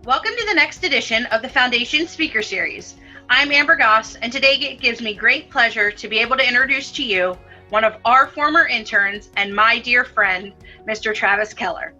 Welcome to the next edition of the Foundation Speaker Series. I'm Amber Goss, and today it gives me great pleasure to be able to introduce to you one of our former interns and my dear friend, Mr. Travis Kellar.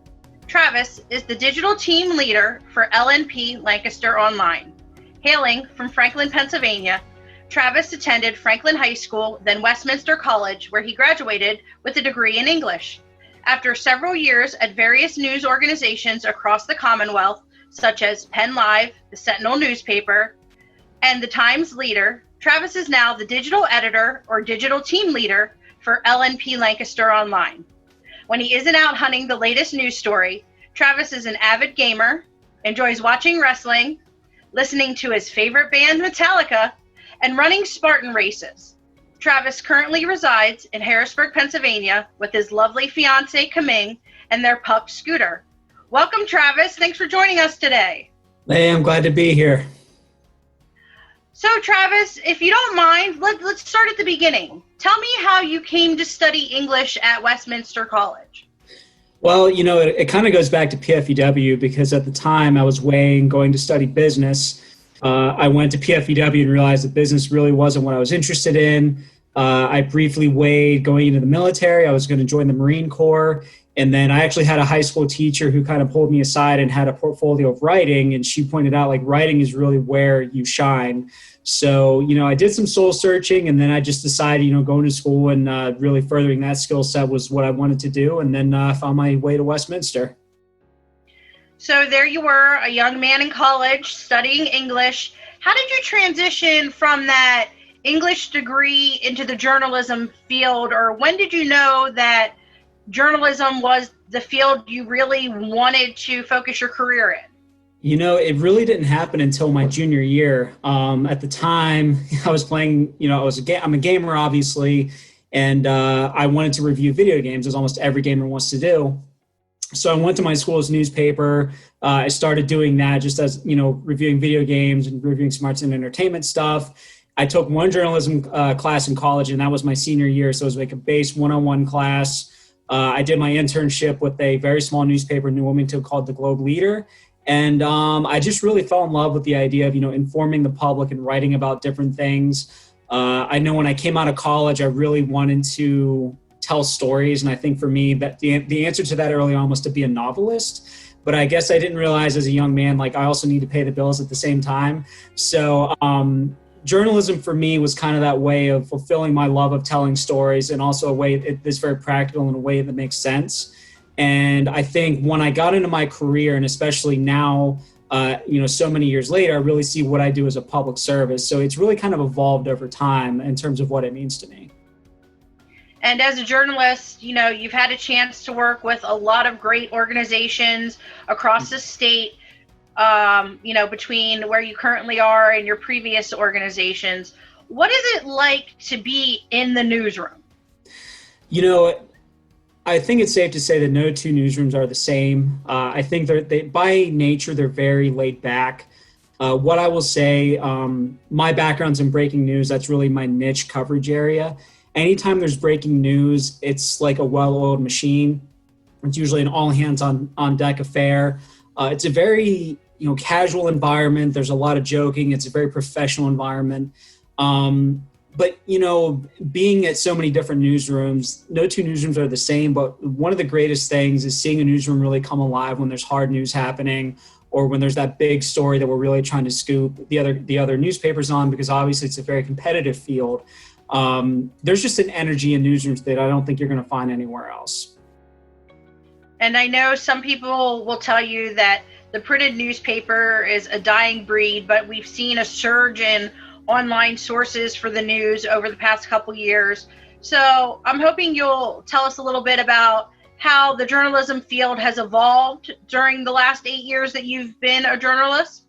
Travis is the digital team leader for LNP LancasterOnline. Hailing from Franklin, Pennsylvania, Travis attended Franklin High School, then Westminster College, where he graduated with a degree in English. After several years at various news organizations across the Commonwealth, such as Penn Live, the Sentinel newspaper, and the Times Leader, Travis is now the digital editor or digital team leader for LNP LancasterOnline. When he isn't out hunting the latest news story, Travis is an avid gamer, enjoys watching wrestling, listening to his favorite band Metallica, and running Spartan races. Travis currently resides in Harrisburg, Pennsylvania with his lovely fiance, Kaming, and their pup, Scooter. Welcome, Travis. Thanks for joining us today. Hey, I'm glad to be here. So, Travis, if you don't mind, let's start at the beginning. Tell me how you came to study English at Westminster College. Well, it kind of goes back to PFEW because at the time I was weighing going to study business. I went to PFEW and realized that business really wasn't what I was interested in. I briefly weighed going into the military. I was going to join the Marine Corps. And then I actually had a high school teacher who kind of pulled me aside and had a portfolio of writing. And she pointed out, writing is really where you shine. So, I did some soul searching, and then I just decided, going to school and really furthering that skill set was what I wanted to do. And then found my way to Westminster. So there you were, a young man in college studying English. How did you transition from that English degree into the journalism field, or when did you know that journalism was the field you really wanted to focus your career in? It really didn't happen until my junior year. At the time, I was playing, I'm a gamer, obviously, and I wanted to review video games, as almost every gamer wants to do. So I went to my school's newspaper. I started doing that just as, reviewing video games and reviewing some arts and entertainment stuff. I took one journalism class in college, and that was my senior year. So it was like a base one-on-one class. I did my internship with a very small newspaper in New Wilmington called the Globe Leader. And I just really fell in love with the idea of, informing the public and writing about different things. I know when I came out of college, I really wanted to tell stories. And I think for me, that the answer to that early on was to be a novelist. But I guess I didn't realize as a young man, I also need to pay the bills at the same time. So journalism for me was kind of that way of fulfilling my love of telling stories, and also a way that's very practical in a way that makes sense. And I think when I got into my career, and especially now, so many years later, I really see what I do as a public service. So it's really kind of evolved over time in terms of what it means to me. And as a journalist, you've had a chance to work with a lot of great organizations across the state, between where you currently are and your previous organizations. What is it like to be in the newsroom? I think it's safe to say that no two newsrooms are the same. I think they by nature, they're very laid back. What I will say, my background's in breaking news. That's really my niche coverage area. Anytime there's breaking news, it's like a well-oiled machine. It's usually an all-hands-on deck affair. It's a very casual environment. There's a lot of joking. It's a very professional environment. But being at so many different newsrooms, no two newsrooms are the same. But one of the greatest things is seeing a newsroom really come alive when there's hard news happening, or when there's that big story that we're really trying to scoop the other newspapers on, because obviously it's a very competitive field. There's just an energy in newsrooms that I don't think you're going to find anywhere else. And I know some people will tell you that the printed newspaper is a dying breed, but we've seen a surge in online sources for the news over the past couple years. So I'm hoping you'll tell us a little bit about how the journalism field has evolved during the last 8 years that you've been a journalist.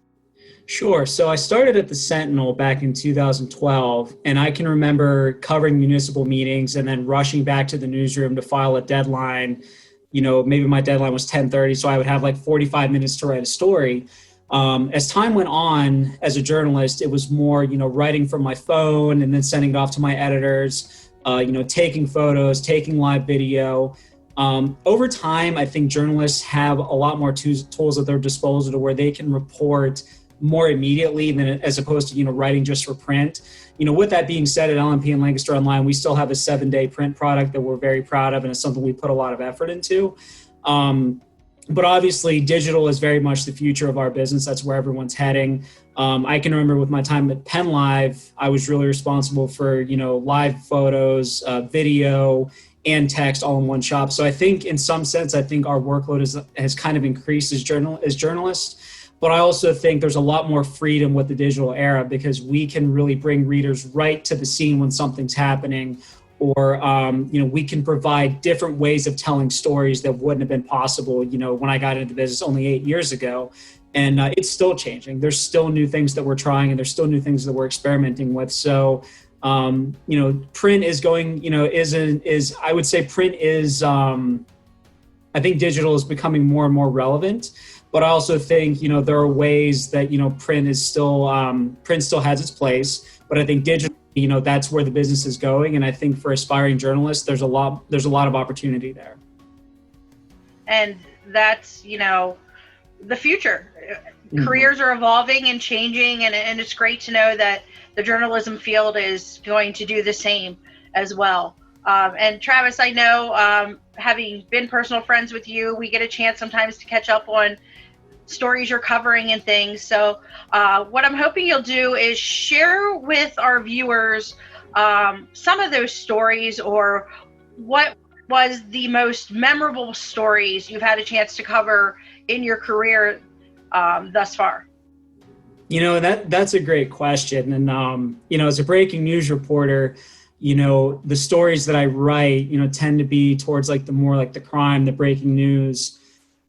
Sure. So I started at the Sentinel back in 2012, and I can remember covering municipal meetings and then rushing back to the newsroom to file a deadline. Maybe my deadline was 10:30, so I would have 45 minutes to write a story. As time went on as a journalist, it was more, writing from my phone and then sending it off to my editors, taking photos, taking live video. Over time, I think journalists have a lot more tools at their disposal to where they can report more immediately than as opposed to, writing just for print. With that being said, at LNP and Lancaster Online, we still have a 7-day print product that we're very proud of, and it's something we put a lot of effort into. But obviously, digital is very much the future of our business. That's where everyone's heading. I can remember with my time at Penn Live, I was really responsible for, live photos, video, and text all in one shop. So I think in some sense, I think our workload has kind of increased as journalists. But I also think there's a lot more freedom with the digital era because we can really bring readers right to the scene when something's happening, or we can provide different ways of telling stories that wouldn't have been possible, when I got into the business only 8 years ago. And it's still changing. There's still new things that we're trying, and there's still new things that we're experimenting with. So, print is going, I would say print is, I think digital is becoming more and more relevant. But I also think, there are ways that, print still has its place. But I think digital, that's where the business is going. And I think for aspiring journalists, there's a lot of opportunity there. And that's, the future. Mm-hmm. Careers are evolving and changing. And it's great to know that the journalism field is going to do the same as well. And Travis, I know, having been personal friends with you, we get a chance sometimes to catch up on stories you're covering and things. So what I'm hoping you'll do is share with our viewers some of those stories, or what was the most memorable stories you've had a chance to cover in your career thus far? That's a great question. And, as a breaking news reporter, the stories that I write, tend to be towards like the crime, the breaking news.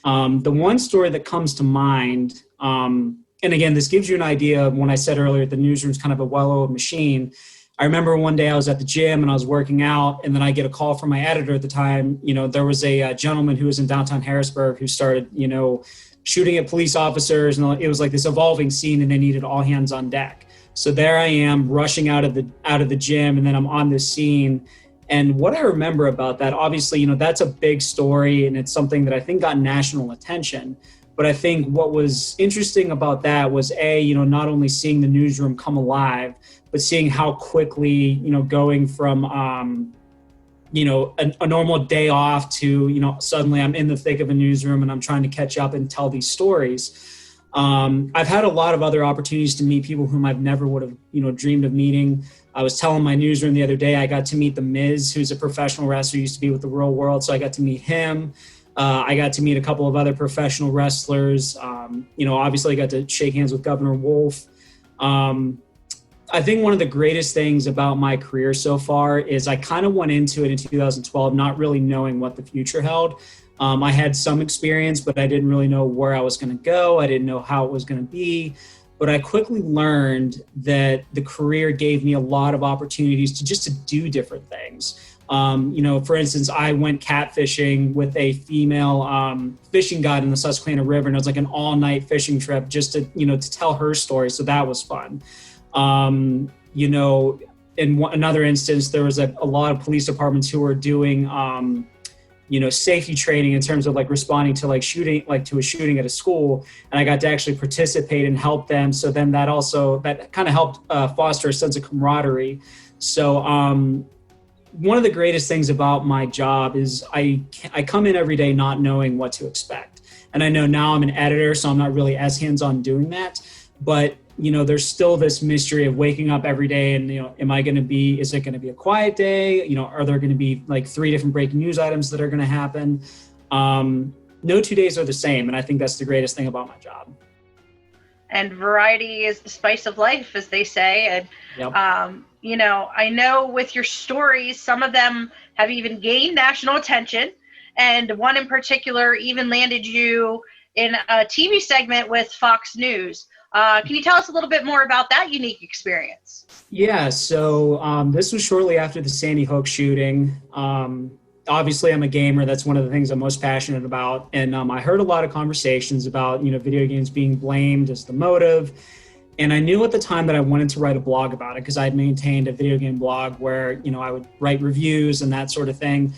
The one story that comes to mind, and again, this gives you an idea of when I said earlier, the newsroom's kind of a well-oiled machine. I remember one day I was at the gym and I was working out, and then I get a call from my editor at the time. There was a gentleman who was in downtown Harrisburg who started, shooting at police officers, and it was like this evolving scene, and they needed all hands on deck. So there I am rushing out of the gym, and then I'm on this scene. And what I remember about that, obviously, that's a big story, and it's something that I think got national attention. But I think what was interesting about that was not only seeing the newsroom come alive, but seeing how quickly, going from, a normal day off to, suddenly I'm in the thick of a newsroom and I'm trying to catch up and tell these stories. I've had a lot of other opportunities to meet people whom I've never would have, dreamed of meeting. I was telling my newsroom the other day, I got to meet The Miz, who's a professional wrestler, used to be with the Real World. So I got to meet him. I got to meet a couple of other professional wrestlers. Obviously I got to shake hands with Governor Wolf. I think one of the greatest things about my career so far is I kind of went into it in 2012 not really knowing what the future held. I had some experience, but I didn't really know where I was going to go. I didn't know how it was going to be. But I quickly learned that the career gave me a lot of opportunities to do different things. For instance, I went catfishing with a female fishing guide in the Susquehanna River, and it was like an all-night fishing trip just to tell her story. So that was fun. In another instance, there was a lot of police departments who were doing, safety training in terms of like responding to like shooting, like to a shooting at a school. And I got to actually participate and help them. So then that kind of helped foster a sense of camaraderie. So one of the greatest things about my job is I come in every day not knowing what to expect. And I know now I'm an editor, so I'm not really as hands-on doing that. But there's still this mystery of waking up every day and, is it going to be a quiet day? Are there going to be like 3 different breaking news items that are going to happen? No 2 days are the same. And I think that's the greatest thing about my job. And variety is the spice of life, as they say. And, yep. I know with your stories, some of them have even gained national attention. And one in particular even landed you in a TV segment with Fox News. Can you tell us a little bit more about that unique experience? Yeah, so this was shortly after the Sandy Hook shooting. Obviously, I'm a gamer. That's one of the things I'm most passionate about. And I heard a lot of conversations about, video games being blamed as the motive. And I knew at the time that I wanted to write a blog about it because I had maintained a video game blog where, I would write reviews and that sort of thing.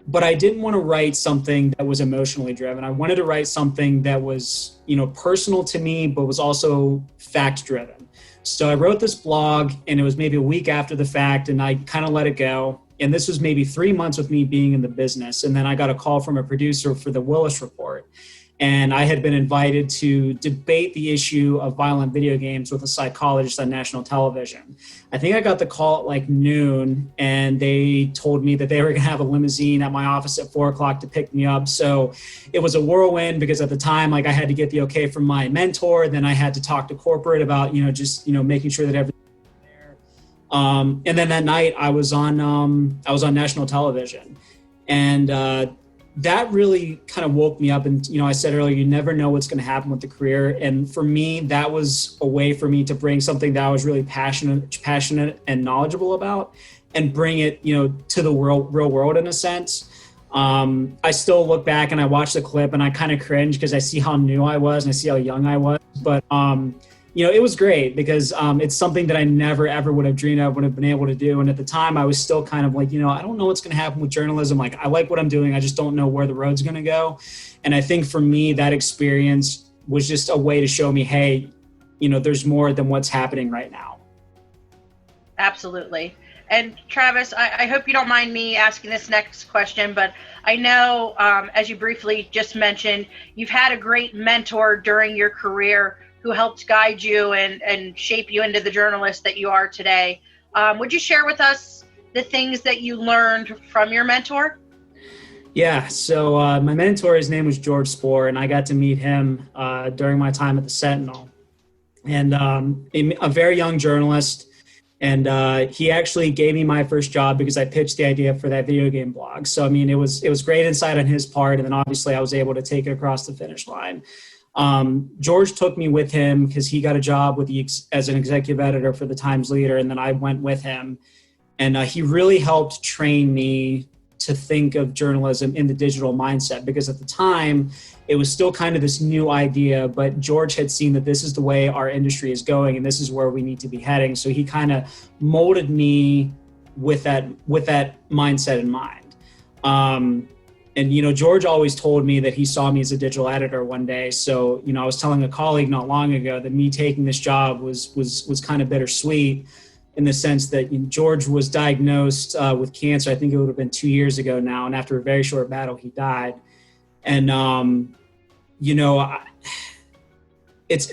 but I didn't want to write something that was emotionally driven. I wanted to write something that was, personal to me, but was also fact driven. So I wrote this blog, and it was maybe a week after the fact, and I kind of let it go. And this was maybe 3 months with me being in the business. And then I got a call from a producer for the Willis Report. And I had been invited to debate the issue of violent video games with a psychologist on national television. I think I got the call at like noon, and they told me that they were going to have a limousine at my office at 4:00 to pick me up. So it was a whirlwind, because at the time, like, I had to get the okay from my mentor. Then I had to talk to corporate about, making sure that everything was there. And then that night I was on national television, and that really kind of woke me up. And, I said earlier, you never know what's going to happen with the career. And for me, that was a way for me to bring something that I was really passionate and knowledgeable about, and bring it, to the real world in a sense. I still look back and I watch the clip and I kind of cringe, because I see how new I was and I see how young I was. But, it was great, because it's something that I never, ever would have dreamed I would have been able to do. And at the time, I was still kind of like, I don't know what's going to happen with journalism. Like, I like what I'm doing. I just don't know where the road's going to go. And I think for me, that experience was just a way to show me, hey, there's more than what's happening right now. Absolutely. And Travis, I hope you don't mind me asking this next question, but I know, as you briefly just mentioned, you've had a great mentor during your career who helped guide you and shape you into the journalist that you are today. Would you share with us the things that you learned from your mentor? Yeah, so my mentor, his name was George Spohr, and I got to meet him during my time at the Sentinel. And a very young journalist, and he actually gave me my first job because I pitched the idea for that video game blog. So, it was great insight on his part, and then obviously I was able to take it across the finish line. George took me with him because he got a job as an executive editor for the Times Leader, and then I went with him. And he really helped train me to think of journalism in the digital mindset, because at the time, it was still kind of this new idea, but George had seen that this is the way our industry is going and this is where we need to be heading. So he kind of molded me with that mindset in mind. And, George always told me that he saw me as a digital editor one day. So, I was telling a colleague not long ago that me taking this job was kind of bittersweet, in the sense that George was diagnosed with cancer. I think it would have been 2 years ago now. And after a very short battle, he died. And,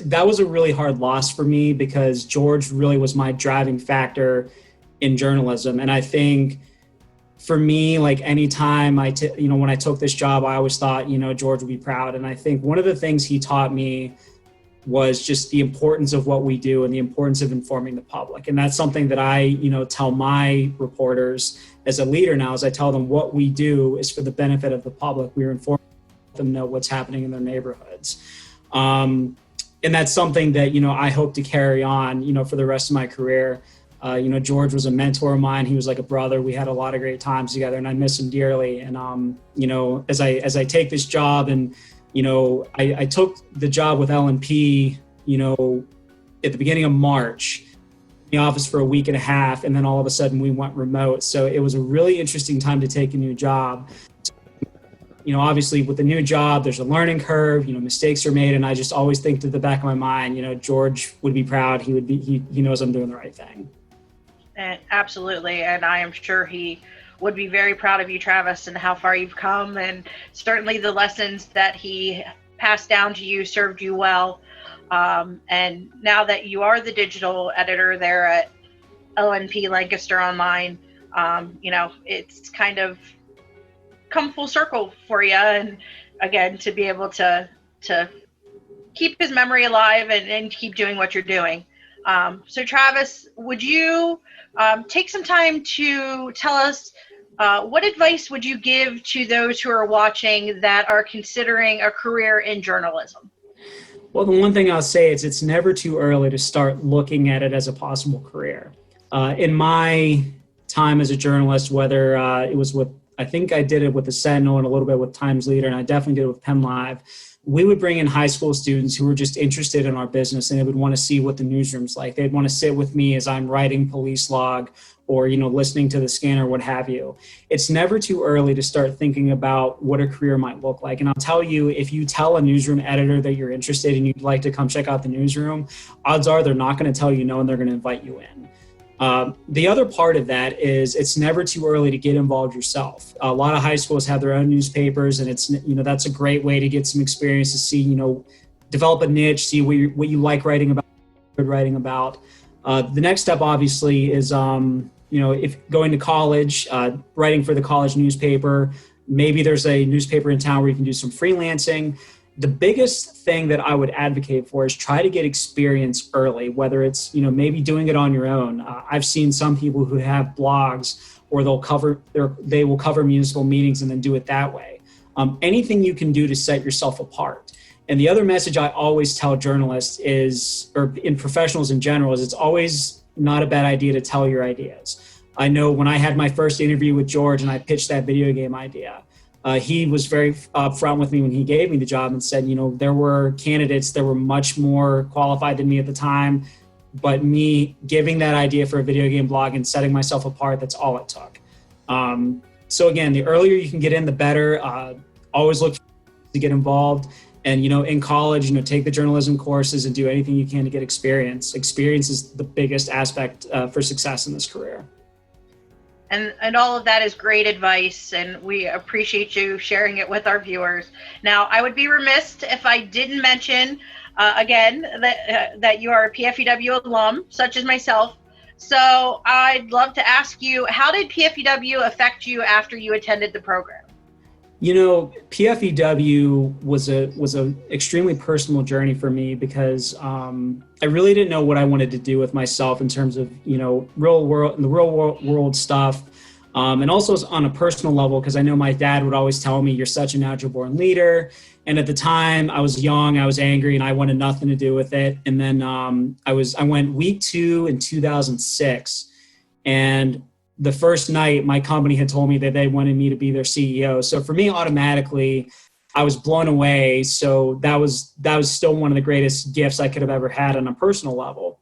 that was a really hard loss for me, because George really was my driving factor in journalism. And I think, for me, like, anytime when I took this job, I always thought, George would be proud. And I think one of the things he taught me was just the importance of what we do and the importance of informing the public. And that's something that I, tell my reporters as a leader now, is I tell them what we do is for the benefit of the public. We're informing them, know what's happening in their neighborhoods. And that's something that, I hope to carry on, for the rest of my career. George was a mentor of mine. He was like a brother. We had a lot of great times together, and I miss him dearly. And, as I take this job, and, I took the job with LNP, at the beginning of March, in the office for a week and a half, and then all of a sudden we went remote. So it was a really interesting time to take a new job. Obviously with the new job, there's a learning curve, mistakes are made. And I just always think to the back of my mind, George would be proud. He knows I'm doing the right thing. Absolutely. And I am sure he would be very proud of you, Travis, and how far you've come. And certainly the lessons that he passed down to you served you well. And now that you are the digital editor there at LNP LancasterOnline, it's kind of come full circle for you. And again, to be able to keep his memory alive and keep doing what you're doing. So Travis, would you take some time to tell us what advice would you give to those who are watching that are considering a career in journalism? Well, the one thing I'll say is it's never too early to start looking at it as a possible career. In my time as a journalist, whether it was I think I did it with the Sentinel and a little bit with Times Leader, and I definitely did it with Penn Live, we would bring in high school students who were just interested in our business, and they would want to see what the newsroom's like. They'd want to sit with me as I'm writing police log or, listening to the scanner, what have you. It's never too early to start thinking about what a career might look like. And I'll tell you, if you tell a newsroom editor that you're interested and you'd like to come check out the newsroom, odds are they're not going to tell you no, and they're going to invite you in. The other part of that is it's never too early to get involved yourself. A lot of high schools have their own newspapers, and it's, that's a great way to get some experience to see, develop a niche, see what you like writing about. The next step obviously is, if going to college, writing for the college newspaper, maybe there's a newspaper in town where you can do some freelancing. The biggest thing that I would advocate for is try to get experience early, whether it's, maybe doing it on your own. I've seen some people who have blogs or they will cover municipal meetings and then do it that way. Anything you can do to set yourself apart. And the other message I always tell journalists is, or in professionals in general, is it's always not a bad idea to tell your ideas. I know when I had my first interview with George and I pitched that video game idea, he was very upfront with me when he gave me the job and said, there were candidates that were much more qualified than me at the time, but me giving that idea for a video game blog and setting myself apart, that's all it took. So again, the earlier you can get in, the better. Always look to get involved. And, in college, take the journalism courses and do anything you can to get experience. Experience is the biggest aspect for success in this career. And all of that is great advice, and we appreciate you sharing it with our viewers. Now, I would be remiss if I didn't mention, again, that you are a PFEW alum, such as myself. So I'd love to ask you, how did PFEW affect you after you attended the program? PFEW was a extremely personal journey for me because I really didn't know what I wanted to do with myself in terms of real world stuff, and also on a personal level because I know my dad would always tell me, "You're such a natural born leader." And at the time, I was young, I was angry, and I wanted nothing to do with it. And then I went week 2 in 2006, and the first night, my company had told me that they wanted me to be their CEO. So for me, automatically, I was blown away. So that was still one of the greatest gifts I could have ever had on a personal level.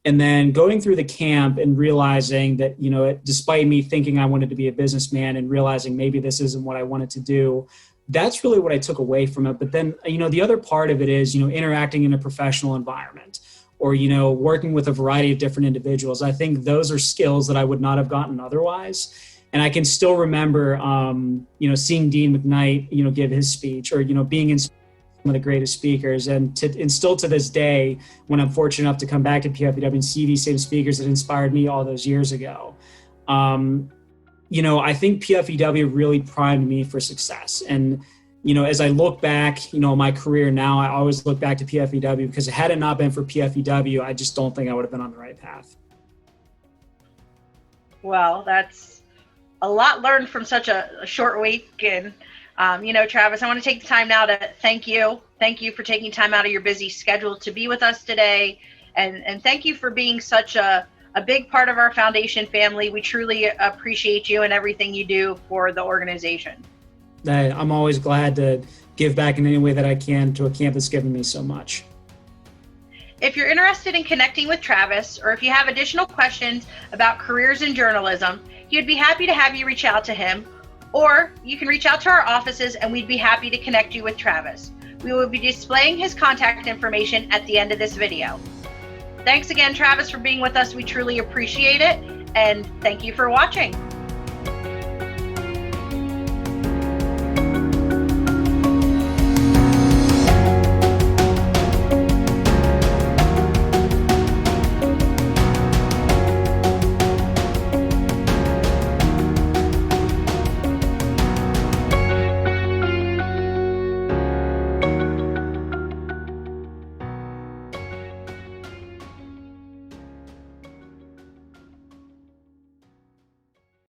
And then going through the camp and realizing that, despite me thinking I wanted to be a businessman and realizing maybe this isn't what I wanted to do, that's really what I took away from it. But then, the other part of it is, interacting in a professional environment, or, working with a variety of different individuals. I think those are skills that I would not have gotten otherwise. And I can still remember, seeing Dean McKnight, give his speech, or, being in some of the greatest speakers. And still to this day, when I'm fortunate enough to come back to PFEW and see these same speakers that inspired me all those years ago, I think PFEW really primed me for success. And as I look back, my career now, I always look back to PFEW because had it not been for PFEW, I just don't think I would have been on the right path. Well, that's a lot learned from such a short week. And, Travis, I want to take the time now to thank you. Thank you for taking time out of your busy schedule to be with us today. And thank you for being such a big part of our foundation family. We truly appreciate you and everything you do for the organization. I'm always glad to give back in any way that I can to a camp that's given me so much. If you're interested in connecting with Travis, or if you have additional questions about careers in journalism, he would be happy to have you reach out to him, or you can reach out to our offices and we'd be happy to connect you with Travis. We will be displaying his contact information at the end of this video. Thanks again, Travis, for being with us. We truly appreciate it, and thank you for watching.